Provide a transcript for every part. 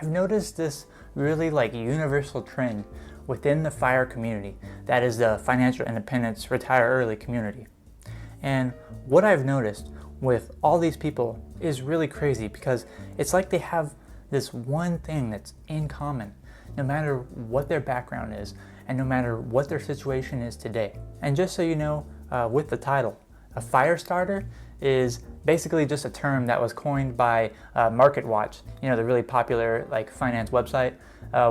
I've noticed this really universal trend within the FIRE community, that is the Financial Independence Retire Early community. And what I've noticed with all these people is really crazy, because it's like they have this one thing that's in common, no matter what their background is and no matter what their situation is today. And just so you know, with the title, a fire starter is basically just a term that was coined by MarketWatch, the really popular finance website,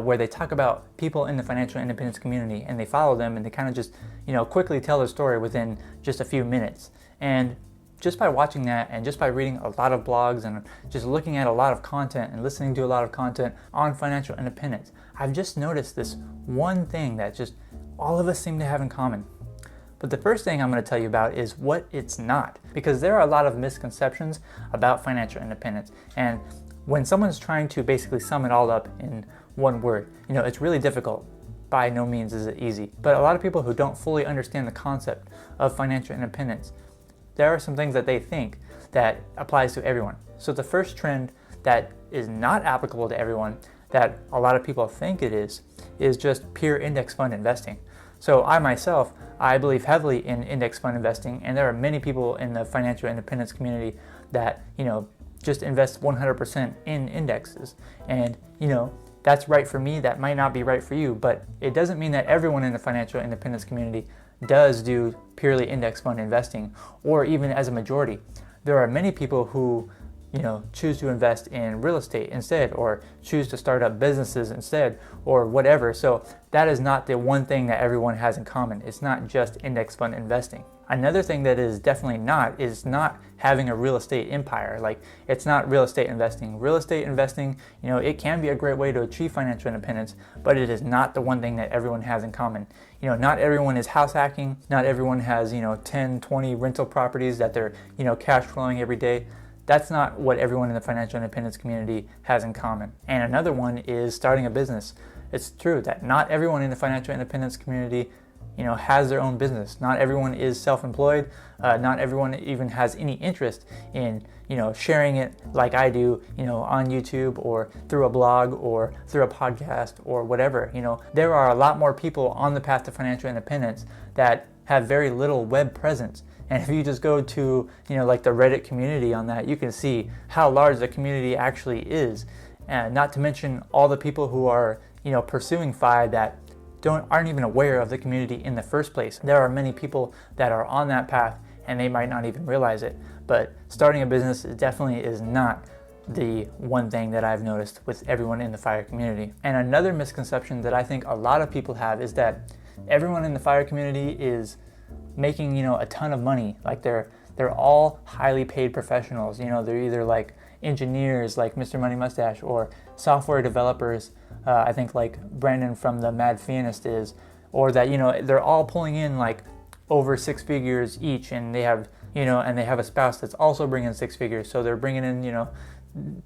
where they talk about people in the financial independence community, and they follow them and they kind of just quickly tell their story within just a few minutes. And just by watching that and just by reading a lot of blogs and just looking at a lot of content and listening to a lot of content on financial independence, I've just noticed this one thing that just all of us seem to have in common. But the first thing I'm going to tell you about is what it's not, because there are a lot of misconceptions about financial independence. And when someone's trying to basically sum it all up in one word, it's really difficult. By no means is it easy. But a lot of people who don't fully understand the concept of financial independence, there are some things that they think that applies to everyone. So the first trend that is not applicable to everyone, that a lot of people think it is just pure index fund investing. So I believe heavily in index fund investing, and there are many people in the financial independence community that, just invest 100% in indexes. And, that's right for me, that might not be right for you, but it doesn't mean that everyone in the financial independence community does do purely index fund investing, or even as a majority. There are many people who choose to invest in real estate instead, or choose to start up businesses instead, or whatever. So that is not the one thing that everyone has in common. It's not just index fund investing. Another thing that is definitely not is not having a real estate empire. It's not real estate investing. Real estate investing, it can be a great way to achieve financial independence, but it is not the one thing that everyone has in common. Not everyone is house hacking. Not everyone has, 10, 20 rental properties that they're, cash flowing every day. That's not what everyone in the financial independence community has in common. And another one is starting a business. It's true that not everyone in the financial independence community, has their own business. Not everyone is self-employed. Not everyone even has any interest in, sharing it like I do, on YouTube or through a blog or through a podcast or whatever. There are a lot more people on the path to financial independence that have very little web presence. And if you just go to, the Reddit community on that, you can see how large the community actually is. And not to mention all the people who are, pursuing FI that aren't even aware of the community in the first place. There are many people that are on that path and they might not even realize it. But starting a business definitely is not the one thing that I've noticed with everyone in the FIRE community. And another misconception that I think a lot of people have is that everyone in the FIRE community is making a ton of money. They're all highly paid professionals. They're either engineers like Mr. Money Mustache, or software developers, I think Brandon from the Mad Fianist is, or that they're all pulling in over 6 figures each, and they have and they have a spouse that's also bringing 6 figures, so they're bringing in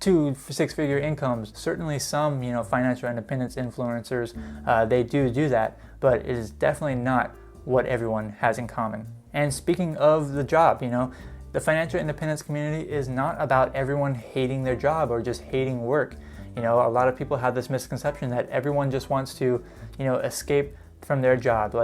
2 6-figure incomes. Certainly some financial independence influencers, they do that, but it is definitely not what everyone has in common. And speaking of the job, the financial independence community is not about everyone hating their job or just hating work. A lot of people have this misconception that everyone just wants to, escape from their job,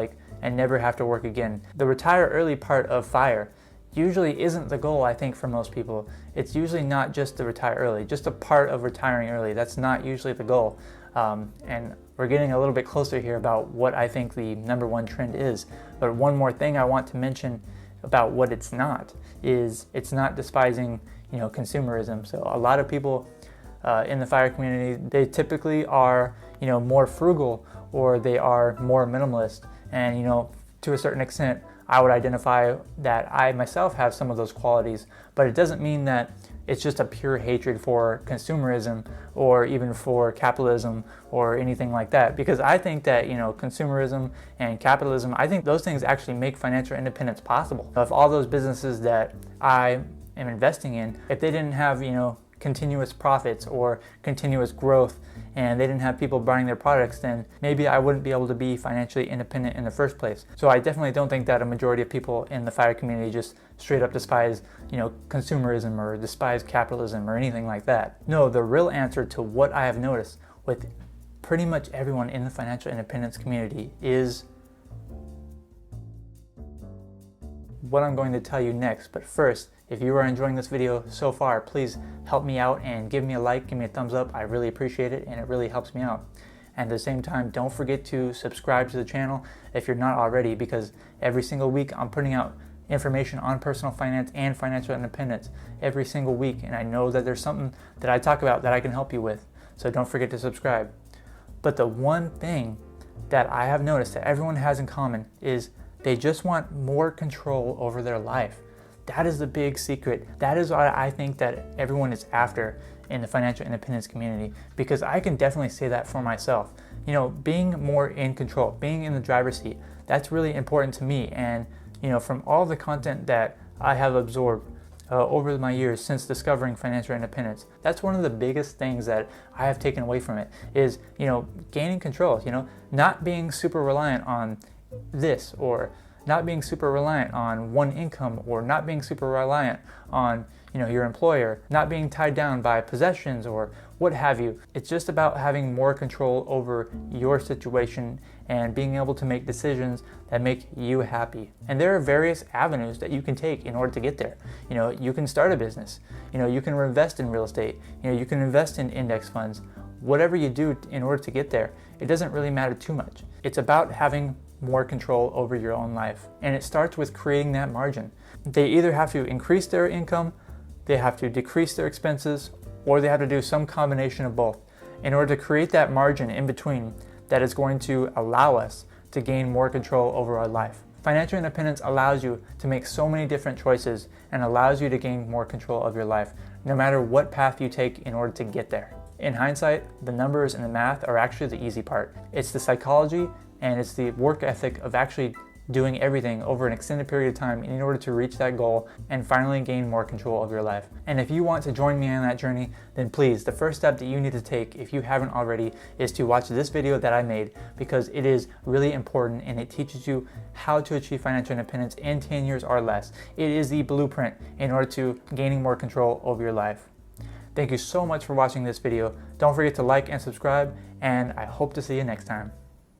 and never have to work again. The retire early part of FIRE usually isn't the goal, I think, for most people. It's usually not just the retire early, just a part of retiring early. That's not usually the goal. And we're getting a little bit closer here about what I think the number one trend is. But one more thing I want to mention about what it's not is it's not despising, consumerism. So a lot of people in the FIRE community, they typically are, more frugal, or they are more minimalist. And, to a certain extent, I would identify that I myself have some of those qualities, but it doesn't mean that it's just a pure hatred for consumerism or even for capitalism or anything like that. Because I think that, consumerism and capitalism, I think those things actually make financial independence possible. If all those businesses that I am investing in, if they didn't have, continuous profits or continuous growth and they didn't have people buying their products, then maybe I wouldn't be able to be financially independent in the first place. So I definitely don't think that a majority of people in the FIRE community just straight up despise, consumerism or despise capitalism or anything like that. No, the real answer to what I have noticed with pretty much everyone in the financial independence community is what I'm going to tell you next. But first, if you are enjoying this video so far, please help me out and give me a like, give me a thumbs up. I really appreciate it, and it really helps me out. And at the same time, don't forget to subscribe to the channel if you're not already, because every single week I'm putting out information on personal finance and financial independence every single week, and I know that there's something that I talk about that I can help you with. So don't forget to subscribe. But the one thing that I have noticed that everyone has in common is they just want more control over their life. That is the big secret. That is what I think that everyone is after in the financial independence community, because I can definitely say that for myself. Being more in control, being in the driver's seat, that's really important to me. And from all the content that I have absorbed over my years since discovering financial independence, that's one of the biggest things that I have taken away from it is, gaining control, not being super reliant on this, or not being super reliant on one income, or not being super reliant on your employer, not being tied down by possessions or what have you. It's just about having more control over your situation and being able to make decisions that make you happy. And there are various avenues that you can take in order to get there. You can start a business, you can invest in real estate, you can invest in index funds. Whatever you do in order to get there, it doesn't really matter too much. It's about having more control over your own life. And it starts with creating that margin. They either have to increase their income, they have to decrease their expenses, or they have to do some combination of both in order to create that margin in between that is going to allow us to gain more control over our life. Financial independence allows you to make so many different choices and allows you to gain more control of your life, no matter what path you take in order to get there. In hindsight, the numbers and the math are actually the easy part. It's the psychology and it's the work ethic of actually doing everything over an extended period of time in order to reach that goal and finally gain more control of your life. And if you want to join me on that journey, then please, the first step that you need to take, if you haven't already, is to watch this video that I made, because it is really important and it teaches you how to achieve financial independence in 10 years or less. It is the blueprint in order to gaining more control over your life. Thank you so much for watching this video. Don't forget to like and subscribe, and I hope to see you next time.